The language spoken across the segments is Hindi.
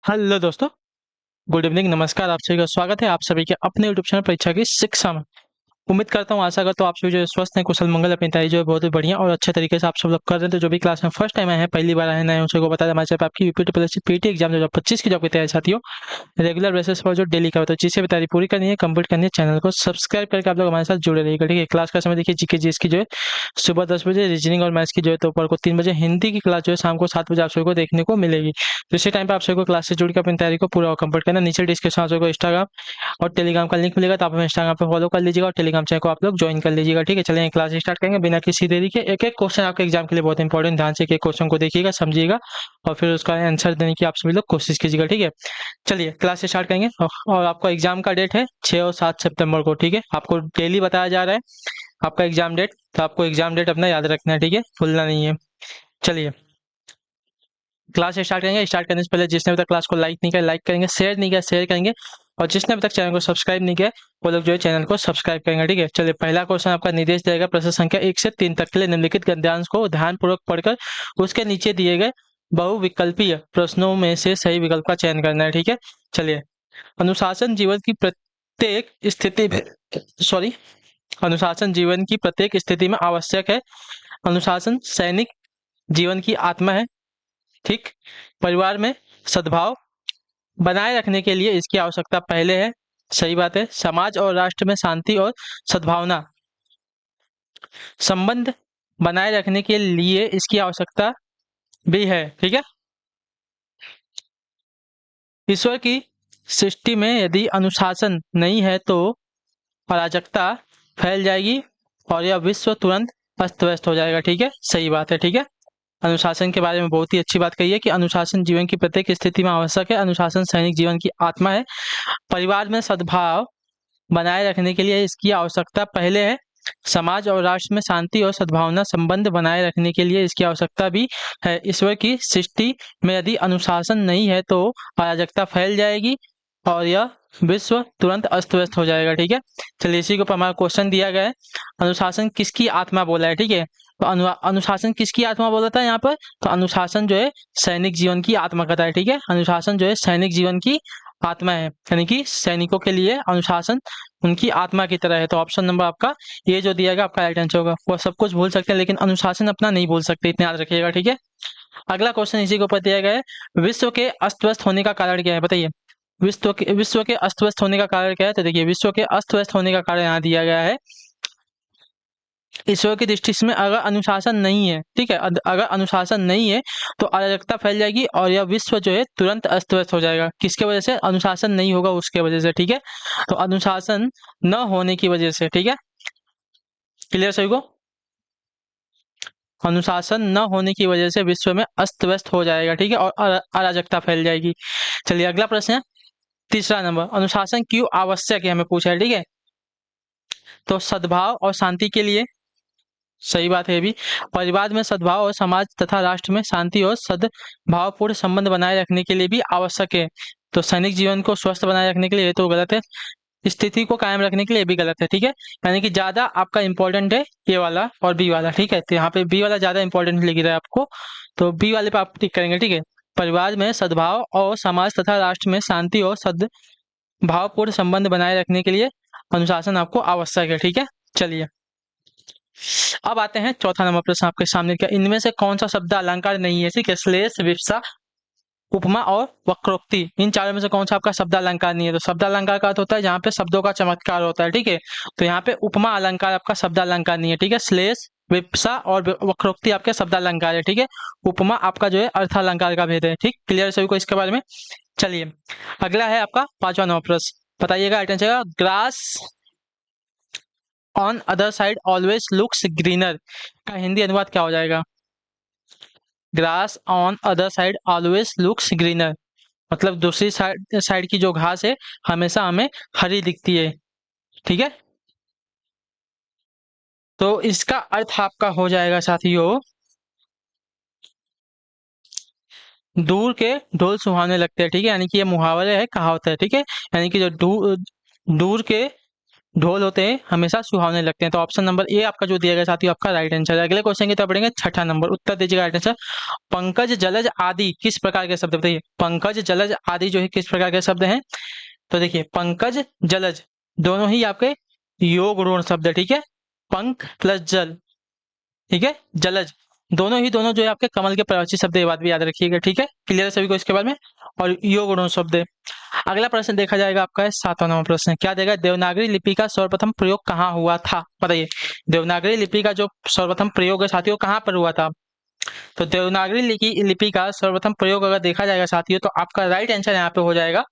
हेलो दोस्तों। गुड इवनिंग, नमस्कार। आप सभी का स्वागत है आप सभी के अपने यूट्यूब चैनल परीक्षा की शिक्षा में। उम्मीद करता हूँ, आशा करता हूँ आप सभी जो है स्वस्थ हैं, कुशल मंगल, अपनी तैयारी जो है बहुत ही बढ़िया और अच्छे तरीके से आप सब लोग कर रहे हैं। तो जो भी क्लास में फर्स्ट टाइम आए हैं, पहली बार आए हैं, नए हैं, उन सबको बता दें हमारे चैनल पे आपकी यूपी प्लस पीटी एग्जाम 2025 की जॉब की तैयारी साथियों रेगुलर बेसिस पर जो डेली का होता है, जिससे भी तैयारी पूरी करनी है, कंप्लीट करनी है, चैनल को सब्सक्राइब करके आप लोग हमारे साथ जुड़े रहिएगा। ठीक है, क्लास का समय देखिए जीके जीएस की जो है सुबह 10 बजे, रीजनिंग और मैथ्स की जो है दोपहर को 3 बजे, हिंदी की क्लास जो है शाम को 7 बजे आप सभी को देखने को मिलेगी। तो इसी टाइम पे आप सभी को क्लास से जुड़ के अपनी तैयारी को पूरा कंप्लीट करना। नीचे डिस्क्रिप्शन आप सभी को इंस्टाग्राम और टेलीग्राम का लिंक मिलेगा, तो आप हमें इंस्टाग्राम पे फॉलो कर लीजिएगा और टेलीग्राम चैनल को आप लोग ज्वाइन कर लीजिएगा। ठीक है, चलिए क्लास स्टार्ट करेंगे बिना किसी देरी के। एक एक क्वेश्चन आपके एग्जाम के लिए बहुत इंपॉर्टेंट, ध्यान से एक एक क्वेश्चन को देखिएगा, समझिएगा और फिर उसका आंसर देने की आप सभी लोग कोशिश कीजिएगा। ठीक है, चलिए क्लास स्टार्ट करेंगे। और आपका एग्जाम का डेट है 6 और 7 सितंबर को। ठीक है, आपको डेली बताया जा रहा है आपका एग्जाम डेट, तो आपको एग्जाम डेट अपना याद रखना है। ठीक है, भूलना नहीं है। चलिए क्लास स्टार्ट करेंगे। स्टार्ट करने से पहले जिसने अभी तक क्लास को लाइक नहीं किया, लाइक करेंगे, शेयर नहीं किया, शेयर करेंगे, और जिसने अभी तक चैनल को सब्सक्राइब नहीं किया वो लोग जो है चैनल को सब्सक्राइब करेंगे। ठीक है, चलिए पहला क्वेश्चन आपका निर्देश देगा प्रश्न संख्या 1 से 3 तक के लिए निम्नलिखित गद्यांश को ध्यानपूर्वक पढ़कर उसके नीचे दिए गए बहुविकल्पीय प्रश्नों में से सही विकल्प का चयन करना है। ठीक है, चलिए अनुशासन जीवन की प्रत्येक स्थिति में सॉरी अनुशासन जीवन की प्रत्येक स्थिति में आवश्यक है। अनुशासन सैनिक जीवन की आत्मा है। ठीक, परिवार में सद्भाव बनाए रखने के लिए इसकी आवश्यकता पहले है। सही बात है। समाज और राष्ट्र में शांति और सद्भावना संबंध बनाए रखने के लिए इसकी आवश्यकता भी है। ठीक है, ईश्वर की सृष्टि में यदि अनुशासन नहीं है तो अराजकता फैल जाएगी और यह विश्व तुरंत अस्त व्यस्त हो जाएगा। ठीक है, सही बात है। ठीक है, अनुशासन के बारे में बहुत ही अच्छी बात कही है कि अनुशासन जीवन की प्रत्येक स्थिति में आवश्यक है। अनुशासन सैनिक जीवन की आत्मा है। परिवार में सद्भाव बनाए रखने के लिए इसकी आवश्यकता पहले है। समाज और राष्ट्र में शांति और सद्भावना संबंध बनाए रखने के लिए इसकी आवश्यकता भी है। ईश्वर की सृष्टि में यदि अनुशासन नहीं है तो अराजकता फैल जाएगी और यह विश्व तुरंत अस्त व्यस्त हो जाएगा। ठीक है, चलिए इसी को ऊपर हमारा क्वेश्चन दिया गया है, अनुशासन किसकी आत्मा बोला है। ठीक है, तो अनुशासन किसकी आत्मा बोला था यहाँ पर, तो अनुशासन जो है सैनिक जीवन की आत्मा कहता है। ठीक है, अनुशासन जो है सैनिक जीवन की आत्मा है, यानी कि सैनिकों के लिए अनुशासन उनकी आत्मा की तरह है। तो ऑप्शन नंबर आपका ये जो दिया गया आपका राइट आंसर होगा। वो सब कुछ भूल सकते हैं लेकिन अनुशासन अपना नहीं भूल सकते, इतना याद रखिएगा। ठीक है, अगला क्वेश्चन इसी के ऊपर दिया गया है, विश्व के अस्त व्यस्त होने का कारण क्या है, बताइए। विश्व के अस्त व्यस्त होने का कारण क्या है, तो देखिए विश्व के अस्त व्यस्त होने का कारण यहाँ दिया गया है, ईश्वर की दृष्टि में अगर अनुशासन नहीं है, ठीक है, अगर अनुशासन नहीं है तो अराजकता फैल जाएगी और यह विश्व जो है तुरंत अस्त व्यस्त हो जाएगा। किसके वजह से, अनुशासन नहीं होगा उसके वजह से। ठीक है, तो अनुशासन न होने की वजह से। ठीक है, क्लियर सभी को, अनुशासन न होने की वजह से विश्व में अस्त व्यस्त हो जाएगा। ठीक है, और अराजकता फैल जाएगी। चलिए अगला प्रश्न है तीसरा नंबर, अनुशासन क्यों आवश्यक है, हमें पूछा है। ठीक है, तो सद्भाव और शांति के लिए, सही बात है भी, परिवार में सद्भाव और समाज तथा राष्ट्र में शांति और सद्भावपूर्ण संबंध बनाए रखने के लिए भी आवश्यक है। तो सैनिक जीवन को स्वस्थ बनाए रखने के लिए तो गलत है, स्थिति को कायम रखने के लिए भी गलत है। ठीक है, यानी कि ज्यादा आपका इंपॉर्टेंट है ए वाला और बी वाला। ठीक है, तो यहाँ पे बी वाला ज्यादा इंपॉर्टेंट लिख रहा है आपको, तो बी वाले पे आप टिक करेंगे। ठीक है, परिवार में सद्भाव और समाज तथा राष्ट्र में शांति और सद्भावपूर्ण संबंध बनाए रखने के लिए अनुशासन आपको आवश्यक है। ठीक है, चलिए अब आते हैं चौथा नंबर प्रश्न आपके सामने का, इनमें से कौन सा शब्द अलंकार नहीं है। ठीक है, श्लेष, विवक्षा, उपमा और वक्रोक्ति, इन चारों में से कौन सा आपका शब्द अलंकार नहीं है। तो शब्द अलंकार का अर्थ होता है जहाँ पे शब्दों का चमत्कार होता है। ठीक है, तो यहाँ पे उपमा अलंकार आपका शब्द अलंकार नहीं है। ठीक है, श्लेष, विवक्षा और वक्रोक्ति आपके शब्द अलंकार है। ठीक है, उपमा आपका जो है अर्थ अलंकार का भेद है। ठीक, क्लियर सभी को इसके बारे में। चलिए अगला है आपका पांचवा नंबर प्रश्न, बताइएगा item grass on other side always looks greener का हिंदी अनुवाद क्या हो जाएगा। Grass on other side always looks greener, मतलब दूसरी साइड की जो घास है हमेशा हमें हरी दिखती है। ठीक है, तो इसका अर्थ आपका हो जाएगा साथियों, दूर के ढोल सुहाने लगते हैं। ठीक है, यानी कि ये मुहावरे है, कहावत है। ठीक है, यानी कि जो दूर के ढोल होते हैं हमेशा सुहावने लगते हैं। तो ऑप्शन नंबर ए आपका जो दिया गया साथियों आपका राइट आंसर है। अगले क्वेश्चन की तरफ बढ़ेंगे, छठा नंबर उत्तर दीजिएगा राइट आंसर। पंकज जलज आदि किस प्रकार के शब्द, बताइए पंकज जलज आदि जो है किस प्रकार के शब्द हैं। तो देखिए पंकज जलज दोनों ही आपके योग ऋण शब्द है, ठीक है, पंख प्लस जल, ठीक है, जलज दोनों जो है आपके कमल के प्रवाची शब्द है, ये बात भी याद रखिएगा, ठीक है, क्लियर है सभी को इसके बारे में। और योग ऋण शब्द है। अगला प्रश्न देखा जाएगा आपका है 7वां नंबर प्रश्न, क्या देगा, देवनागरी लिपि का सर्वप्रथम प्रयोग कहाँ हुआ था, बताइए देवनागरी लिपि का जो सर्वप्रथम प्रयोग है साथियों कहाँ पर हुआ था। तो देवनागरी लिपि का सर्वप्रथम प्रयोग अगर देखा जाएगा साथियों तो आपका राइट आंसर यहाँ पे हो जाएगा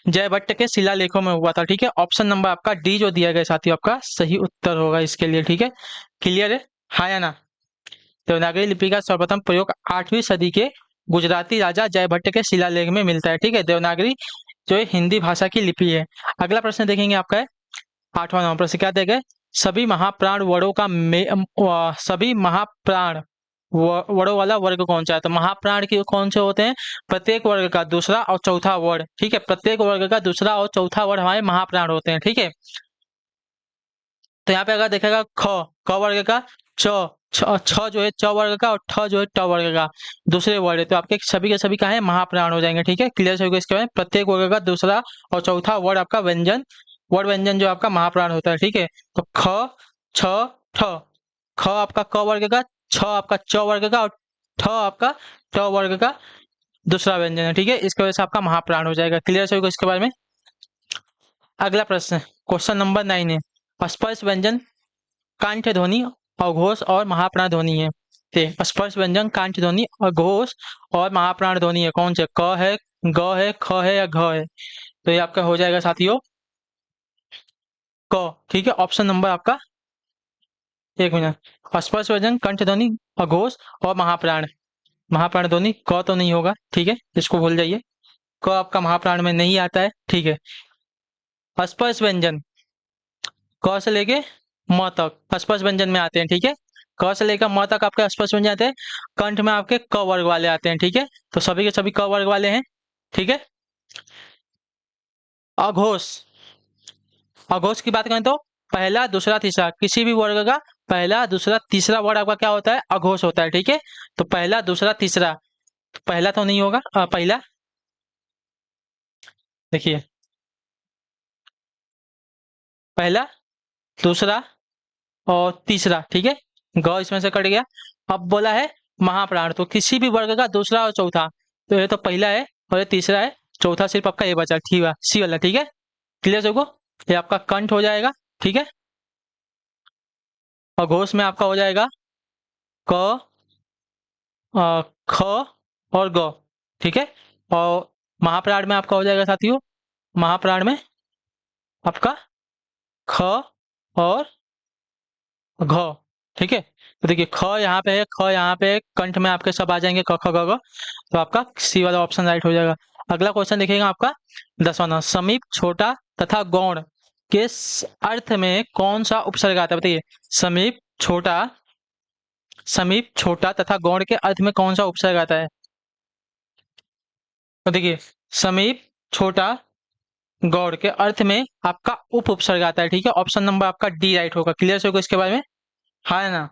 जयभट्ट के शिलालेखों में हुआ था, ठीक है, ऑप्शन नंबर आपका डी जो दिया गया साथियों आपका सही उत्तर होगा इसके लिए, ठीक है, क्लियर है, हाँ या ना। देवनागरी लिपि का सर्वप्रथम प्रयोग 8वीं सदी के गुजराती राजा जयभट्ट के शिलालेख में मिलता है, ठीक है, देवनागरी जो है हिंदी भाषा की लिपि है। अगला प्रश्न देखेंगे आपका है 8वां नंबर प्रश्न, क्या देगा, सभी महाप्राण वर्णों का सभी महाप्राण वर्णों वाला वर्ग कौन सा है। तो महाप्राण के कौन से होते हैं, प्रत्येक वर्ग का दूसरा और चौथा वर्ण, ठीक है, प्रत्येक वर्ग का दूसरा और चौथा वर्ण हमारे महाप्राण होते हैं, ठीक है। तो यहाँ पे अगर देखेगा क वर्ग का च छ जो है च वर्ग का और ठ जो है ट वर्ग का दूसरे वर्ग है, तो आपके सभी के सभी का है महाप्राण हो जाएंगे, ठीक है, क्लियर होगा इसके बाद प्रत्येक वर्ग का दूसरा और चौथा वर्ड आपका व्यंजन जो आपका महाप्राण होता है, ठीक है। तो ख छ ठ, ख आपका क वर्ग का, छ आपका च वर्ग का और ठ आपका ट वर्ग का दूसरा व्यंजन है, ठीक है, इसकी वजह से आपका महाप्राण हो जाएगा, क्लियर होगा इसके बारे में। अगला प्रश्न क्वेश्चन नंबर 9 है, स्पर्श व्यंजन कांठ ध्वनि अघोष और महाप्राण ध्वनि है। स्पर्श व्यंजन कांठ ध्वनि अघोष और महाप्राण ध्वनि है, कौन से, क है, ग है, ख है या घ है। तो ये आपका हो जाएगा साथियों क, ठीक है, ऑप्शन नंबर आपका, एक मिनट, स्पर्श व्यंजन कंठ ध्वनि अघोष और महाप्राण ध्वनि क तो नहीं होगा, ठीक है, इसको भूल जाइए, क आपका महाप्राण में नहीं आता है, ठीक है। स्पर्श व्यंजन क से लेके म तक स्पर्श व्यंजन में आते हैं, ठीक है, क से लेकर म तक आपके स्पर्श व्यंजन आते हैं, कंठ में आपके क वर्ग वाले आते हैं, ठीक है, तो सभी के सभी क वर्ग वाले हैं, ठीक है। अघोष, अघोष की बात करें तो पहला दूसरा तीसरा किसी भी वर्ग का पहला दूसरा तीसरा वर्ड आपका क्या होता है, अघोष होता है, ठीक है। तो पहला दूसरा तीसरा, पहला तो नहीं होगा, पहला देखिए पहला दूसरा और तीसरा, ठीक है, ग इसमें से कट गया। अब बोला है महाप्राण, तो किसी भी वर्ग का दूसरा और चौथा, तो ये तो पहला है और ये तीसरा है, चौथा सिर्फ आपका ये बचा, ठीक है, सी वाला, ठीक है, क्लियर सबको, ये आपका कंठ हो जाएगा, ठीक है। और घोष में आपका हो जाएगा क ख और ग, ठीक है। और महाप्राण में आपका हो जाएगा साथियों, महाप्राण में आपका ख और घ, ठीक है। तो देखिए ख यहाँ पे है, ख यहाँ पे है, कंठ में आपके सब आ जाएंगे क ख ग घ, तो आपका सी वाला ऑप्शन राइट हो जाएगा। अगला क्वेश्चन देखिएगा आपका 10वां, समीप छोटा तथा गौण के अर्थ में कौन सा उपसर्ग आता है, बताइए समीप छोटा तथा गौण के अर्थ में कौन सा उपसर्ग आता है। तो देखिए समीप छोटा गौड़ के अर्थ में आपका उपसर्ग आता है, ठीक है, ऑप्शन नंबर आपका डी राइट होगा, क्लियर होगा इसके बारे में, हाँ ना।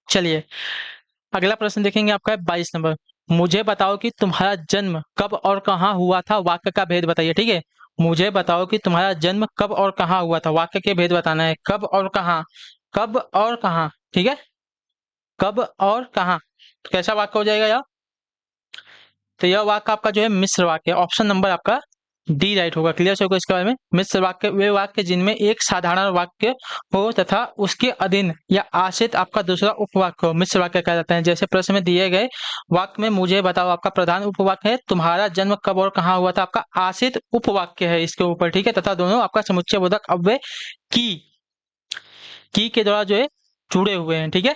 चलिए अगला प्रश्न देखेंगे आपका है 22 नंबर, मुझे बताओ कि तुम्हारा जन्म कब और कहाँ हुआ था, वाक्य का भेद बताइए, ठीक है, मुझे बताओ कि तुम्हारा जन्म कब और कहाँ हुआ था, वाक्य के भेद बताना है, कब और कहाँ, कब और कहाँ, ठीक है, कब और कहाँ, तो कैसा वाक्य हो जाएगा यार। तो यह वाक्य आपका जो है मिश्र वाक्य, ऑप्शन नंबर आपका डी राइट होगा, क्लियर होगा इसके बारे में। मिश्र वाक्य वे वाक्य जिनमें एक साधारण वाक्य हो तथा उसके अधीन या आश्रित आपका दूसरा उपवाक्य हो, मिश्र वाक्य कहा जाता है। जैसे प्रश्न में दिए गए वाक्य में मुझे बताओ आपका प्रधान उपवाक्य है, तुम्हारा जन्म कब और कहाँ हुआ था आपका आश्रित उपवाक्य है इसके ऊपर, ठीक है, तथा दोनों आपका समुच्चय बोधक अव्यय की के द्वारा जो है जुड़े हुए हैं, ठीक है,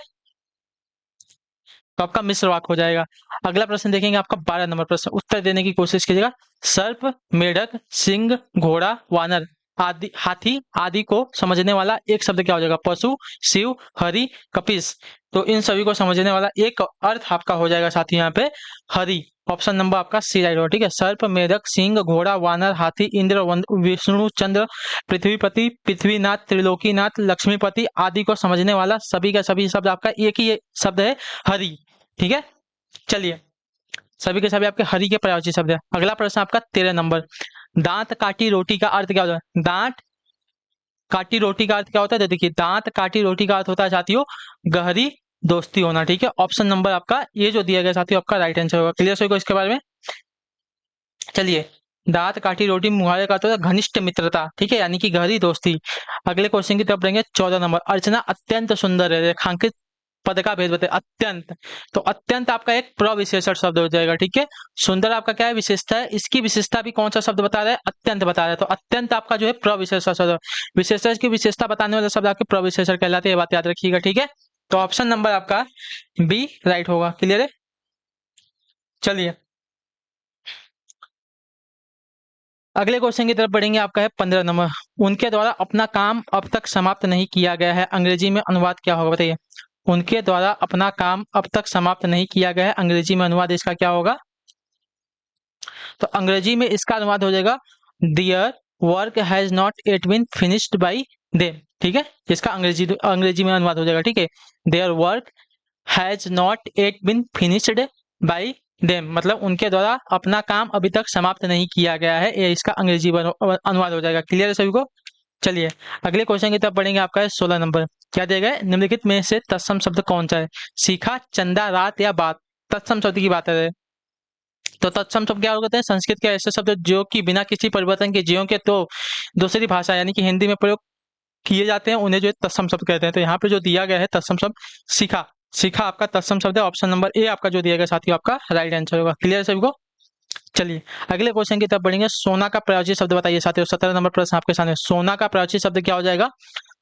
तो आपका मिश्र वाक्य हो जाएगा। अगला प्रश्न देखेंगे आपका 12 नंबर प्रश्न, उत्तर देने की कोशिश कीजिएगा। सर्प, मेढक, सिंह, घोड़ा, वानर आदि, हाथी आदि को समझने वाला एक शब्द क्या हो जाएगा? पशु, शिव, हरि, कपिस। तो इन सभी को समझने वाला एक अर्थ आपका हो जाएगा साथी यहाँ पे हरि। ऑप्शन नंबर आपका सी राइट होगा। ठीक है, सर्प, मेढक, सिंह, घोड़ा, वानर, हाथी, इंद्र, विष्णु, चंद्र, पृथ्वीपति, पृथ्वीनाथ, त्रिलोकीनाथ, लक्ष्मीपति आदि को समझने वाला सभी का सभी शब्द आपका एक ही शब्द है हरि। ठीक है, चलिए सभी के सभी आपके हरि के पर्यायवाची शब्द है। अगला प्रश्न आपका 13 नंबर, दांत काटी रोटी का अर्थ क्या होता है? दांत काटी रोटी का अर्थ क्या होता है? तो देखिए दांत काटी रोटी का अर्थ होता है साथियों गहरी दोस्ती होना। ठीक है, ऑप्शन नंबर आपका ये जो दिया गया साथियों आपका राइट आंसर होगा। क्लियर सभी को इसके बारे में? चलिए, दांत काटी रोटी मुहावरे का अर्थ होता है घनिष्ठ मित्रता। ठीक है, यानी कि गहरी दोस्ती। अगले क्वेश्चन की तरफ बढ़ेंगे। 14 नंबर, अर्चना अत्यंत सुंदर है, रेखांकित पद का भेद बताइए। अत्यंत, तो अत्यंत आपका एक प्रविशेषण शब्द हो जाएगा। ठीक है, सुंदर आपका क्या है? विशेषता है। इसकी विशेषता भी कौन सा शब्द बता रहा है? अत्यंत बता रहा है। तो अत्यंत आपका जो है प्रविशेषण शब्द, विशेषता की विशेषता बताने वाला शब्द आपके प्रविशेषण कहलाते हैं। ये बात याद रखिएगा। ठीक है, तो ऑप्शन नंबर आपका बी राइट होगा। क्लियर है? चलिए अगले क्वेश्चन की तरफ बढ़ेंगे। आपका है 15 नंबर, उनके द्वारा अपना काम अब तक समाप्त नहीं किया गया है, अंग्रेजी में अनुवाद क्या होगा? बताइए, उनके द्वारा अपना काम अब तक समाप्त नहीं किया गया है, अंग्रेजी में अनुवाद इसका क्या होगा? तो अंग्रेजी में इसका अनुवाद हो जाएगा their work has not at been finished by them. ठीक है, इसका अंग्रेजी में अनुवाद हो जाएगा। ठीक है, their work has not at been finished by them, मतलब उनके द्वारा अपना काम अभी तक समाप्त नहीं किया गया है, ये इसका अंग्रेजी अनुवाद हो जाएगा। क्लियर है सभी को? चलिए अगले क्वेश्चन की तरफ बढ़ेंगे। आपका है 16 नंबर, क्या दिया गया है? निम्नलिखित में से तत्सम शब्द कौन सा है? सीखा, चंदा, रात या बात? तत्सम शब्द की बात है। तो तत्सम शब्द क्या होते हैं? संस्कृत के ऐसे शब्द जो कि बिना किसी परिवर्तन के जीवों के तो दूसरी भाषा यानी कि हिंदी में प्रयोग किए जाते हैं, उन्हें जो है तत्सम शब्द कहते हैं। तो यहाँ पे जो दिया गया है तत्सम शब्द सीखा, सीखा आपका तत्सम शब्द है। ऑप्शन नंबर ए आपका जो दिया गया साथियों आपका राइट आंसर होगा। क्लियर है सभी को? चलिए अगले क्वेश्चन की तरफ बढ़ेंगे। सोना का प्रयोज्य शब्द बताइए साथियों। 17 नंबर प्रश्न आपके सामने, सोना का प्रयोज्य शब्द क्या हो जाएगा?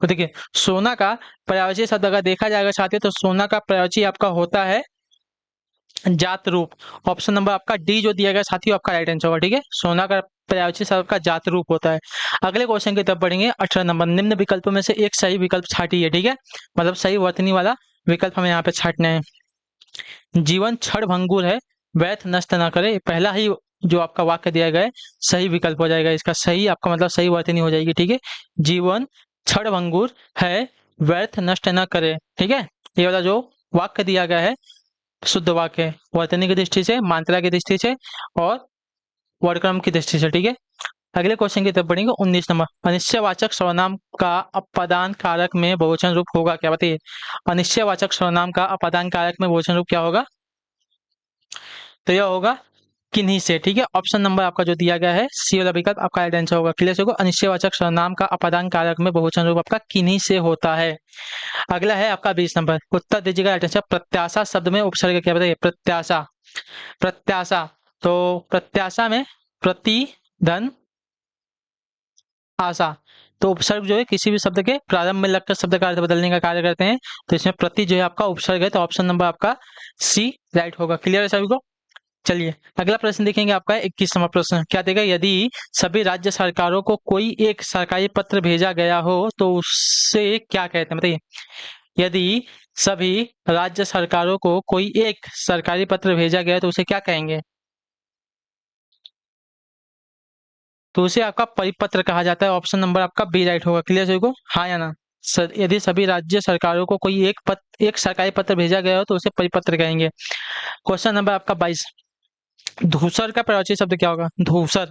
तो देखिए सोना का प्रयोज्य शब्द अगर देखा जाएगा साथियों तो सोना का प्रयोज्य आपका होता है जात रूप। ऑप्शन नंबर आपका डी जो दिया गया साथियों आपका राइट आंसर होगा। ठीक है, सोना का प्रयोज्य शब्द का जात रूप होता है। अगले क्वेश्चन की तरफ बढ़ेंगे। 18 नंबर, निम्न विकल्पों में से एक सही विकल्प छाटिए। ठीक है, मतलब सही वर्तनी वाला विकल्प हमें यहाँ पे छाटना है। जीवन क्षण भंगुर है, व्यर्थ नष्ट न करे, पहला ही जो आपका वाक्य दिया गया है सही विकल्प हो जाएगा। इसका सही आपका मतलब सही वर्तनी हो जाएगी। ठीक है, जीवन क्षण भंगुर है, व्यर्थ नष्ट न करे। ठीक है, ये वाला जो वाक्य दिया गया है शुद्ध वाक्य है, वर्तनी की दृष्टि से, मात्रा की दृष्टि से और वर्णक्रम की दृष्टि से। ठीक है, अगले क्वेश्चन की तरफ बढ़ेंगे। 19 नंबर, अनिश्चयवाचक सर्वनाम का अपादान कारक में बहुवचन रूप होगा क्या? बताइए, अनिश्चयवाचक सर्वनाम का अपादान कारक में बहुवचन रूप क्या होगा? तो यह होगा किन्हीं से। ठीक है, ऑप्शन नंबर आपका जो दिया गया है सी वाला विकल्प आपका राइट आंसर होगा। क्लियर होगा? अनिश्चयवाचक सर्वनाम का अपादान कारक में बहुवचन रूप आपका किन्हीं से होता है। अगला है आपका 20 नंबर, उत्तर दीजिएगा राइट आंसर। प्रत्याशा शब्द में उपसर्ग क्या? बताइए, प्रत्याशा, प्रत्याशा, तो प्रत्याशा में प्रति धन आशा, तो उपसर्ग जो है किसी भी शब्द के प्रारंभ में लगकर शब्द का अर्थ बदलने का कार्य करते हैं। तो इसमें प्रति जो है आपका उपसर्ग है, तो ऑप्शन नंबर आपका सी राइट होगा। क्लियर है सभी को? चलिए अगला प्रश्न देखेंगे। आपका 21 नंबर प्रश्न क्या देगा? यदि सभी राज्य सरकारों को कोई एक सरकारी पत्र भेजा गया हो तो उससे क्या कहते हैं? बताइए, यदि सभी राज्य सरकारों को कोई एक सरकारी पत्र भेजा गया तो उसे क्या कहेंगे? तो उसे आपका परिपत्र कहा जाता है। ऑप्शन नंबर आपका बी राइट होगा। क्लियर सभी को? हाँ या ना? यदि सभी राज्य सरकारों को कोई एक सरकारी पत्र भेजा गया हो तो उसे परिपत्र कहेंगे। क्वेश्चन नंबर आपका 22, धूसर का पर्यायवाची शब्द क्या होगा? धूसर,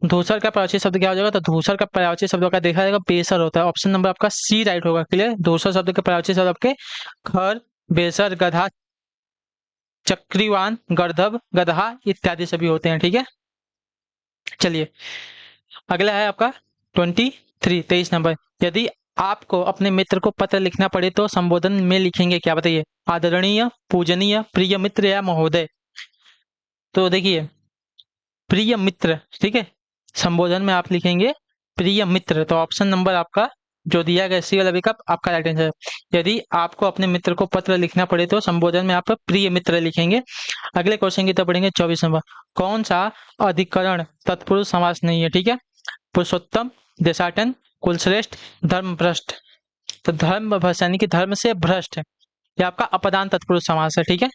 धूसर का पर्यायवाची शब्द क्या हो जाएगा? तो धूसर का पर्यायवाची शब्द का देखा जाएगा बेसर होता है। ऑप्शन नंबर आपका सी राइट होगा। क्लियर, धूसर शब्द के पर्यायवाची शब्द आपके खर, बेसर, गधा, चक्रीवान, गर्दभ, गधा इत्यादि सभी होते हैं। ठीक है, चलिए अगला है आपका 23 नंबर, यदि आपको अपने मित्र को पत्र लिखना पड़े तो संबोधन में लिखेंगे क्या? बताइए, आदरणीय, पूजनीय, प्रिय मित्र या महोदय? तो देखिए प्रिय मित्र, ठीक है, संबोधन में आप लिखेंगे प्रिय मित्र। तो ऑप्शन नंबर आपका जो दिया गया सी वाला विकल्प आपका राइट आंसर है। यदि आपको अपने मित्र को पत्र लिखना पड़े तो संबोधन में आप प्रिय मित्र लिखेंगे। अगले क्वेश्चन की तरफ बढ़ेंगे। 24 नंबर, कौन सा अधिकरण तत्पुरुष समास नहीं है? ठीक है, पुरुषोत्तम, देशाटन, कुलश्रेष्ठ, धर्म भ्रष्ट। तो धर्म भ्रष्ट यानी कि धर्म से भ्रष्ट, ये आपका अपदान तत्पुरुष समास है। ठीक है,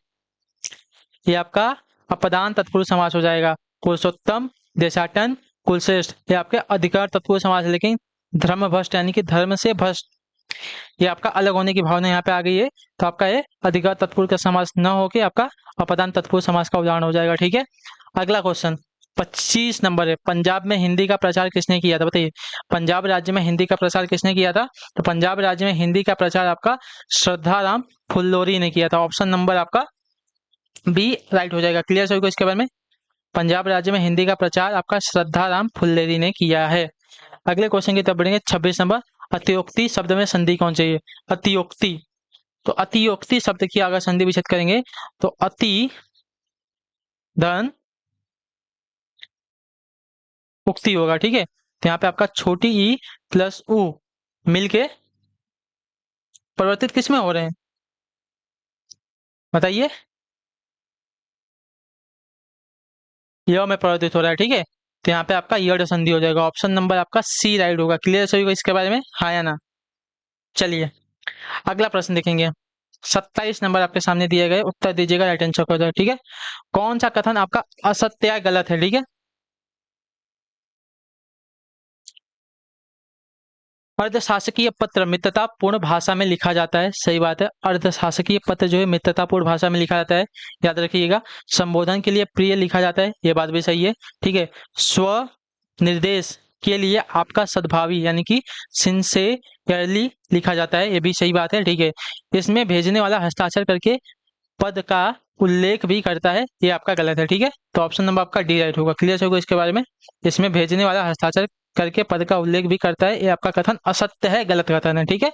ये आपका अपदान तत्पुरुष समास हो जाएगा। पुरुषोत्तम, देशाटन, कुलश्रेष्ठ, ये आपके अधिकार तत्पुरुष समास है। लेकिन धर्म भ्रष्ट यानी कि धर्म से भ्रष्ट, ये आपका अलग होने की भावना यहाँ पे आ गई है, तो आपका ये अधिकार तत्पुरुष का समास न होके आपका अपदान तत्पुरुष समास का उदाहरण हो जाएगा। ठीक है, अगला क्वेश्चन 25 नंबर है। पंजाब में हिंदी का प्रचार किसने किया था? बताइए, पंजाब राज्य में हिंदी का प्रचार किसने किया था? तो पंजाब राज्य में हिंदी का प्रचार आपका श्रद्धाराम फुल्लोरी ने किया था। ऑप्शन नंबर आपका बी राइट हो जाएगा। क्लियर सभी को इसके बारे में? पंजाब राज्य में हिंदी का प्रचार आपका श्रद्धाराम फुल्लेरी ने किया है। अगले क्वेश्चन की तरफ बढ़ेंगे। 26 नंबर, अतियोक्ति शब्द में संधि कौन चाहिए? अतियोक्ति, तो अतियोक्ति शब्द की अगर संधि विच्छेद करेंगे तो अति धन उक्ति होगा। ठीक है, तो यहाँ पे आपका छोटी ई प्लस उ मिलके परिवर्तित किस में हो रहे हैं? बताइए, य में परिवर्तित हो रहा है। ठीक है, तो यहाँ पे आपका यड संधि हो जाएगा। ऑप्शन नंबर आपका सी राइट होगा। क्लियर सभी को इसके बारे में? हाँ या ना? चलिए अगला प्रश्न देखेंगे। 27 नंबर आपके सामने दिए गए, उत्तर दीजिएगा, राइट आंसर हो जाएगा। ठीक है, कौन सा कथन आपका असत्य या गलत है? ठीक है, अर्धशासकीय पत्र मित्रतापूर्ण भाषा में लिखा जाता है। सही बात है, अर्धशासकीय पत्र जो है मित्रतापूर्ण भाषा में लिखा जाता है, याद रखिएगा। संबोधन के लिए प्रिय लिखा जाता है, ये बात भी सही है। ठीक है, स्व निर्देश के लिए आपका सद्भावी यानी कि सिंसेयरली लिखा जाता है, ये भी सही बात है। ठीक है, इसमें भेजने वाला हस्ताक्षर करके पद का उल्लेख भी करता है, ये आपका गलत है। ठीक है, तो ऑप्शन नंबर आपका डी राइट होगा। क्लियर होगा इसके बारे में? इसमें भेजने वाला हस्ताक्षर करके पद का उल्लेख भी करता है, ये आपका कथन असत्य है, गलत कथन है। ठीक है,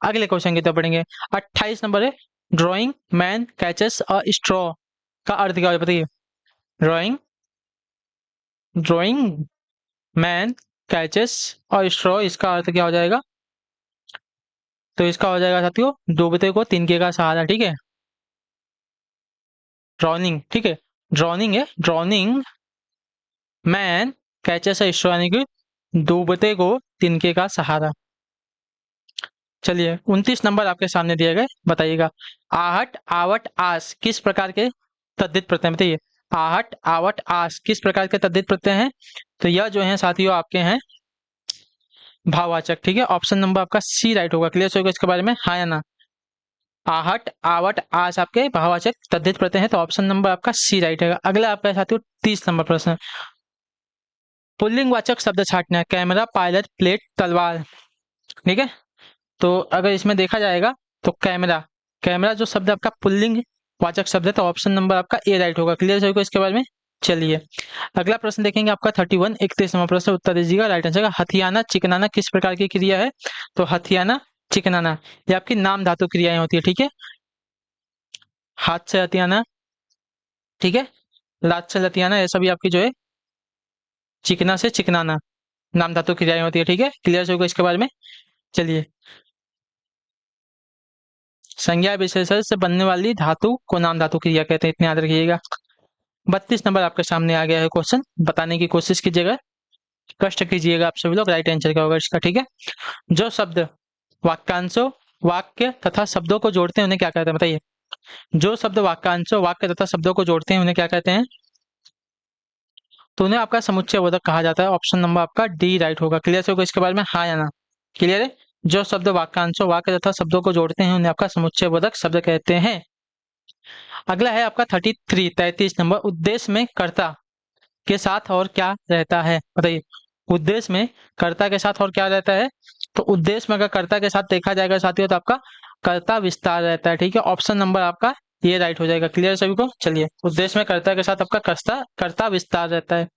अगले क्वेश्चन की तरफ बढ़ेंगे। 28 नंबर है, drawing man catches a straw का अर्थ क्या है? बताइए, drawing drawing man catches a straw, इसका अर्थ क्या हो जाएगा? तो इसका हो जाएगा साथियों, डूबते को तिनके का सहारा। ठीक है, ड्रॉनिंग, ठीक है, ड्रॉनिंग है, drowning man catches a straw यानी कि डूबते को तिनके का सहारा। चलिए 29 नंबर आपके सामने दिए गए, बताइएगा। आहट, आवट, आस किस प्रकार के तद्धित प्रत्यय हैं? बताइए, आहट, आवट, आस किस प्रकार के तद्धित प्रत्यय हैं? तो यह जो है साथियों आपके हैं भाववाचक। ठीक है, ऑप्शन नंबर आपका सी राइट होगा। क्लियर होगा इसके बारे में? हाँ या ना? आहट, आवट, आस आपके भाववाचक तद्धित प्रत्यय हैं, तो ऑप्शन नंबर आपका सी राइट है। अगला आपका साथियों 30 नंबर प्रश्न, पुल्लिंगवाचक शब्द छांटना है। कैमरा, पायलट, प्लेट, तलवार। ठीक है, तो अगर इसमें देखा जाएगा तो कैमरा, कैमरा जो शब्द आपका पुल्लिंग वाचक शब्द है, तो ऑप्शन नंबर आपका ए राइट होगा। क्लियर सभी को इसके बारे में? चलिए अगला प्रश्न देखेंगे आपका 31, 31 नंबर प्रश्न, उत्तर दीजिएगा, राइट आंसर का। हथियाना, चिकनाना किस प्रकार की क्रिया है? तो हथियाना, चिकनाना ये आपकी नाम धातु क्रियाएं होती है। ठीक है, हाथ से हथियाना, ठीक है, लात से लतियाना, ये सभी आपकी जो है चिकना से चिकनाना नाम धातु क्रियाएं होती है। ठीक है, क्लियर होगा इसके बारे में? चलिए, संज्ञा विशेषण से बनने वाली धातु को नाम धातु क्रिया कहते हैं, इतने याद रखिएगा। 32 नंबर आपके सामने आ गया है क्वेश्चन, बताने की कोशिश कीजिएगा, कष्ट कीजिएगा आप सभी लोग, राइट आंसर क्या होगा इसका। ठीक है, जो शब्द वाक्यांशों, वाक्य तथा शब्दों को जोड़ते हैं उन्हें क्या कहते हैं? बताइए, जो शब्द वाक्यांशों, वाक्य तथा शब्दों को जोड़ते हैं उन्हें क्या कहते हैं? तो उन्हें आपका समुच्चय बोधक कहा जाता है। ऑप्शन नंबर आपका डी राइट होगा। क्लियर होगा इसके बारे में? हाँ या ना? क्लियर है, जो शब्द वाक्यांशों, वाक्य तथा शब्दों को जोड़ते हैं उन्हें आपका समुच्चय बोधक शब्द कहते हैं। अगला है आपका 33, 33 नंबर, उद्देश्य में कर्ता के साथ और क्या रहता है? बताइए, उद्देश्य में कर्ता के साथ और क्या रहता है? तो उद्देश्य में अगर कर्ता के साथ देखा जाएगा साथियों तो आपका कर्ता विस्तार रहता है। ठीक है, ऑप्शन नंबर आपका ये राइट हो जाएगा। क्लियर सभी को? चलिए, उद्देश्य में कर्ता के साथ आपका कर्ता विस्तार रहता है।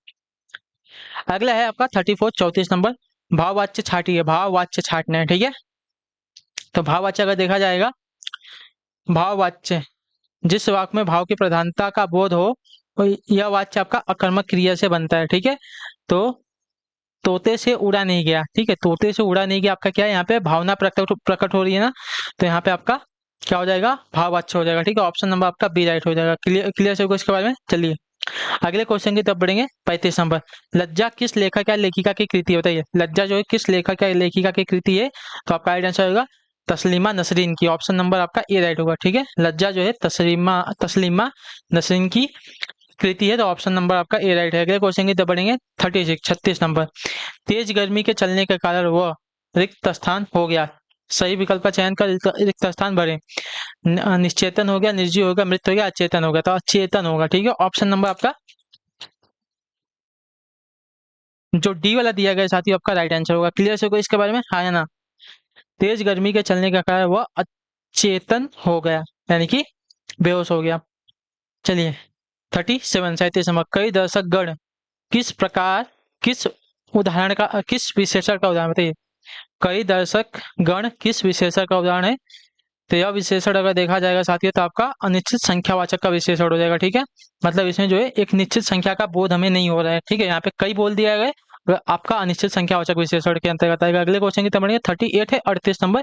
अगला है आपका 34, 34 नंबर, भाववाच्य छाटिए, भाववाच्य छाटना है। ठीक है, तो भाववाच्य अगर देखा जाएगा, भाववाच्य जिस वाक्य में भाव की प्रधानता का बोध हो, तो यह वाच्य आपका अकर्मक क्रिया से बनता है। ठीक है, तो तोते से उड़ा नहीं गया, ठीक है, तोते से उड़ा नहीं गया आपका क्या है? यहाँ पे भावना प्रकट हो रही है ना, तो यहाँ पे आपका क्या हो जाएगा? भाववाच्य हो जाएगा। ठीक है, ऑप्शन नंबर आपका बी राइट हो जाएगा। क्लियर से इसके बारे में? चलिए अगले क्वेश्चन की तरफ बढ़ेंगे। 35 नंबर, लज्जा किस लेखक या लेखिका की कृति है? बताइए, लज्जा जो है किस लेखक या लेखिका की कृति है? तो आपका राइट आंसर होगा तस्लीमा नसरीन की। ऑप्शन नंबर आपका ए राइट होगा। ठीक है, लज्जा जो है तस्लीमा नसरीन की कृति है, तो ऑप्शन नंबर आपका ए राइट है। अगले क्वेश्चन की तरफ बढ़ेंगे। 36 नंबर, तेज गर्मी के चलने के कारण वह रिक्त स्थान हो गया। सही विकल्प का चयन कर रिक्त स्थान भरें। निश्चेतन हो गया, निर्जीव हो गया, मृत हो गया, अचेतन हो गया। तो अचेतन होगा। ठीक है, ऑप्शन नंबर आपका जो डी वाला दिया गया साथी आपका राइट आंसर होगा। क्लियर से कोई इसके बारे में, हाँ या ना? तेज गर्मी के चलने का कारण वह अचेतन हो गया, यानी कि बेहोश हो गया। चलिए 37 नंबर, कई दर्शक गण किस प्रकार किस उदाहरण का किस विशेषण का उदाहरण? बताइए, कई दर्शक गण किस विशेषण का उदाहरण है? तो यह विशेषण अगर देखा जाएगा साथियों तो आपका अनिश्चित संख्यावाचक का विशेषण हो जाएगा। ठीक है, मतलब इसमें जो है एक निश्चित संख्या का बोध हमें नहीं हो रहा है। ठीक है, यहाँ पे कई बोल दिया गया है, आपका अनिश्चित संख्यावाचक विशेषण के अंतर्गत आएगा। अगले क्वेश्चन की तरफ 38 है। 38 नंबर,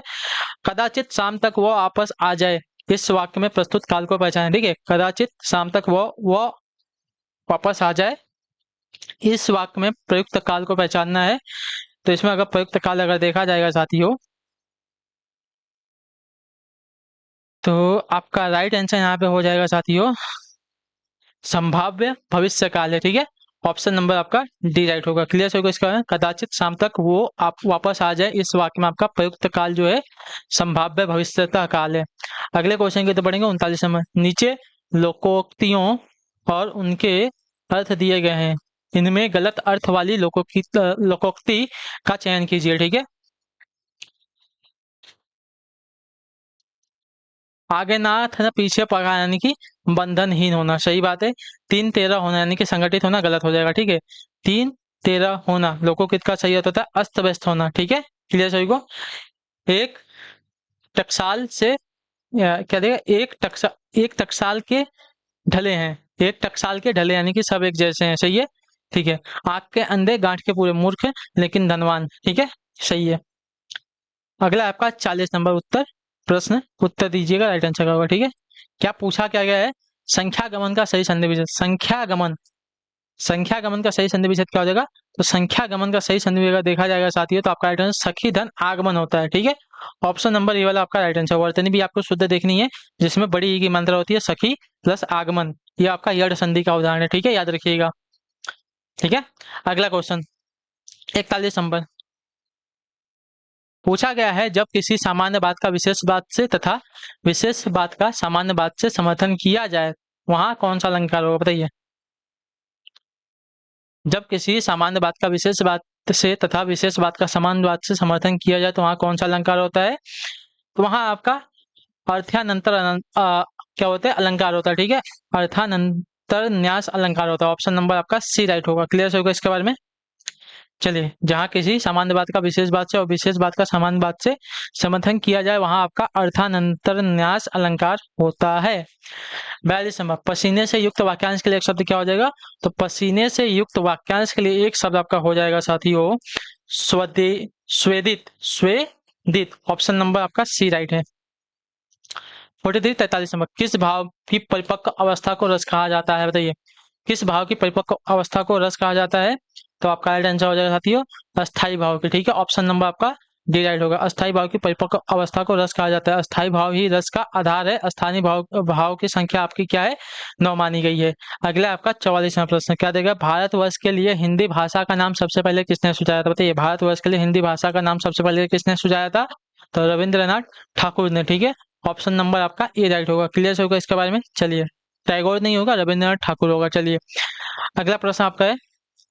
कदाचित शाम तक वो वापस आ जाए, इस वाक्य में प्रस्तुत काल को पहचाने। ठीक है, कदाचित शाम तक वो वापस आ जाए, इस वाक्य में प्रयुक्त काल को पहचानना है। तो इसमें अगर प्रयुक्त काल अगर देखा जाएगा साथियों तो आपका राइट आंसर यहाँ पे हो जाएगा साथियों संभाव्य भविष्य काल है। ठीक है, ऑप्शन नंबर आपका डी राइट होगा। क्लियर होगा इसका, कदाचित शाम तक वो आप वापस आ जाए, इस वाक्य में आपका प्रयुक्त काल जो है संभाव्य भविष्यता काल है। अगले क्वेश्चन की तो बढ़ेंगे। 39 नंबर, नीचे लोकोक्तियों और उनके अर्थ दिए गए हैं, इनमें गलत अर्थ वाली लोकोक्ति का चयन कीजिए। ठीक है, आगे नाथ है ना, पीछे पगा यानी कि बंधनहीन होना, सही बात है। 3-13 होना यानी कि संगठित होना गलत हो जाएगा। ठीक है, 3-13 होना लोकोकित का सही होता है अस्त व्यस्त होना। ठीक है, क्लियर सभी को? एक टकसाल से क्या देगा, एक टकसाल के ढले हैं, एक टकसाल के ढले यानी कि सब एक जैसे हैं। सही है, ठीक है। आंख के अंधे गांठ के पूरे मूर्ख लेकिन धनवान। ठीक है, सही है। अगला आपका 40 नंबर उत्तर प्रश्न उत्तर दीजिएगा, राइट आंसर का होगा। ठीक है, क्या पूछा क्या गया है? संख्या गमन का सही संधि विच्छेद। संख्या गमन का सही संधि विच्छेद क्या हो जाएगा? तो संख्या गमन का सही संधि अगर देखा जाएगा साथियों तो आपका राइट आंसर सखी धन आगमन होता है। ठीक है, ऑप्शन नंबर ए वाला आपका राइट आंसर। वर्तनी भी आपको शुद्ध देखनी है, जिसमें बड़ी ई की मात्रा होती है सखी प्लस आगमन, ये आपका यड़ संधि का उदाहरण है। ठीक है, याद रखिएगा। ठीक है, अगला क्वेश्चन 41 नंबर पूछा गया है, जब किसी सामान्य बात का विशेष बात से तथा विशेष बात का सामान्य बात से समर्थन किया जाए, वहां कौन सा अलंकार होगा? बताइए, जब किसी सामान्य बात का विशेष बात से तथा विशेष बात का सामान्य बात से समर्थन किया जाए तो वहां कौन सा अलंकार होता है? तो वहां आपका अर्थानंतर क्या होता है? अलंकार होता है। ठीक है, अर्थानंतर न्यास अलंकार होता है। ऑप्शन नंबर आपका सी राइट होगा। क्लियर होगा इसके बारे में? चलिए, जहां किसी सामान्य बात का विशेष बात से और विशेष बात का सामान्य बात से समर्थन किया जाए वहां आपका अर्थानंतर न्यास अलंकार होता है। 42 नंबर, पसीने से युक्त वाक्यांश के लिए एक शब्द क्या हो जाएगा? तो पसीने से युक्त वाक्यांश के लिए एक शब्द आपका हो जाएगा साथियों स्वेदित। ऑप्शन नंबर आपका सी राइट है। 43 नंबर, किस भाव की परिपक्व अवस्था को रस कहा जाता है? बताइए, किस भाव की परिपक्व अवस्था को रस कहा जाता है? तो आपका राइट आंसर हो जाएगा साथियों अस्थाई भाव की। ठीक है, ऑप्शन नंबर आपका डी राइट होगा। अस्थाई भाव की परिपक्व अवस्था को रस कहा जाता है। अस्थाई भाव ही रस का आधार है। स्थानीय भाव की संख्या आपकी क्या है? 9 मानी गई है। अगला आपका 44वां प्रश्न क्या देगा? भारतवर्ष के लिए हिंदी भाषा का नाम सबसे पहले किसने सुझाया था? बताइए, भारतवर्ष के लिए हिंदी भाषा का नाम सबसे पहले किसने सुझाया था? तो रविंद्रनाथ ठाकुर ने। ठीक है, ऑप्शन नंबर आपका ए राइट होगा। क्लियर होगा इसके बारे में? चलिए, टैगोर नहीं होगा, रविंद्रनाथ ठाकुर होगा। चलिए, अगला प्रश्न आपका है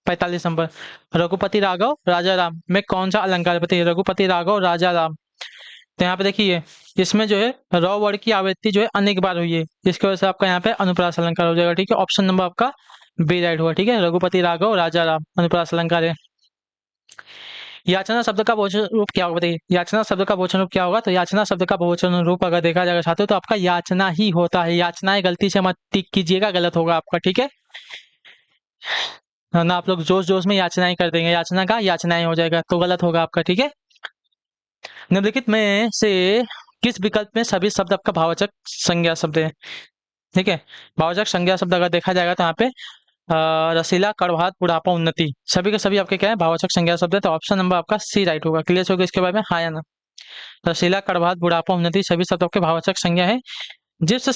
45 नंबर, रघुपति राघव राजा राम में कौन सा अलंकार? बताइए, रघुपति राघव राजा राम। तो यहाँ पे देखिए, इसमें जो है रौ वर्ण की आवृत्ति जो है अनेक बार हुई है, जिसकी वजह से आपका यहाँ पे अनुप्रास अलंकार हो जाएगा। ठीक है, ऑप्शन नंबर आपका बी राइट होगा। ठीक है, रघुपति राघव राजा राम अनुप्रास अलंकार है। याचना शब्द का बहुवचन रूप क्या होगा? बताइए, याचना शब्द का बहुवचन रूप क्या होगा? तो याचना शब्द का बहुवचन रूप अगर देखा जाएगा साथियों तो आपका याचना ही होता है। याचनाएं गलती से मत टिक कीजिएगा, गलत होगा आपका। ठीक है ना, आप लोग जोश जोश में याचनाएं कर देंगे, याचना का याचनाएं हो जाएगा तो गलत होगा आपका। ठीक है, निम्नलिखित में से किस विकल्प में सभी शब्द आपका भाववाचक संज्ञा शब्द है? ठीक है, भाववाचक संज्ञा शब्द अगर देखा जाएगा तो यहाँ पे रसीला, कड़वाहट, बुढ़ापा, उन्नति, सभी के सभी आपके क्या है, भाववाचक संज्ञा शब्द है। तो ऑप्शन नंबर आपका सी राइट होगा। क्लियर होगा इसके बारे में, हाँ या ना? रसीला, कड़वाहट, बुढ़ापा, उन्नति सभी शब्द आपके भाववाचक संज्ञा है। जिस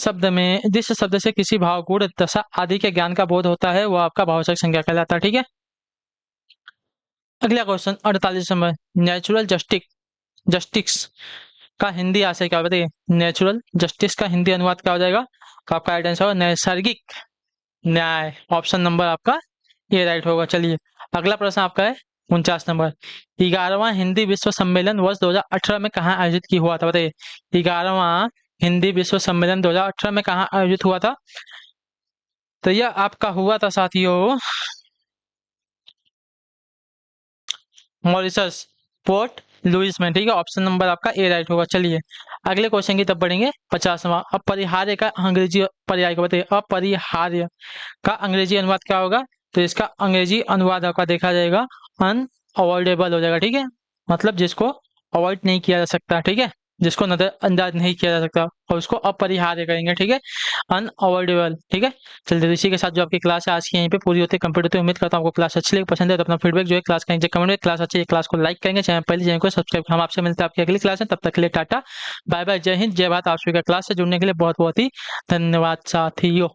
शब्द से किसी भाव, गुण, दशा आदि के ज्ञान का बोध होता है वो आपका भाववाचक संज्ञा कहलाता है। ठीक है, अगला क्वेश्चन 48 नंबर, नेचुरल जस्टिस का हिंदी आशय क्या बताइए? नेचुरल जस्टिस का हिंदी अनुवाद क्या हो जाएगा? तो आपका राइट आंसर होगा नैसर्गिक न्याय। ऑप्शन नंबर आपका ये राइट होगा। चलिए अगला प्रश्न आपका है 49 नंबर, 11वां हिंदी विश्व सम्मेलन वर्ष 2018 में कहाँ आयोजित की हुआ था बताइए? 11वां हिंदी विश्व सम्मेलन 2018 में कहाँ आयोजित हुआ था? तो यह आपका हुआ था साथियों मॉरिशस, पोर्ट लुइस में। ठीक है, ऑप्शन नंबर आपका ए राइट होगा। चलिए अगले क्वेश्चन की तरफ बढ़ेंगे। 50वां, अपरिहार्य का अंग्रेजी पर्याय का बताइए? अपरिहार्य का अंग्रेजी अनुवाद क्या होगा? तो इसका अंग्रेजी अनुवाद आपका देखा जाएगा अनअवॉइडेबल हो जाएगा। ठीक है, मतलब जिसको अवॉइड नहीं किया जा सकता। ठीक है, जिसको नजरअंदाज नहीं किया जा सकता, और उसको अपरिहार्य करेंगे। ठीक है, अनअवॉइडेबल। ठीक है, चलिए तो इसी के साथ जो आपकी क्लास है आज की यहीं पे पूरी होती है, कंप्लीट होती है। उम्मीद करता हूँ आपको क्लास अच्छी लगी, पसंद है तो अपना फीडबैक जो है क्लास का नीचे कमेंट में, क्लास अच्छी है क्लास को लाइक करेंगे, चैनल पहले चैनल को सब्सक्राइब। हम आपसे मिलते हैं आपकी अगली क्लास में, तब तक के लिए टाटा बाय बाय, जय हिंद जय भारत। आप सभी का क्लास से जुड़ने के लिए बहुत बहुत ही धन्यवाद साथियों।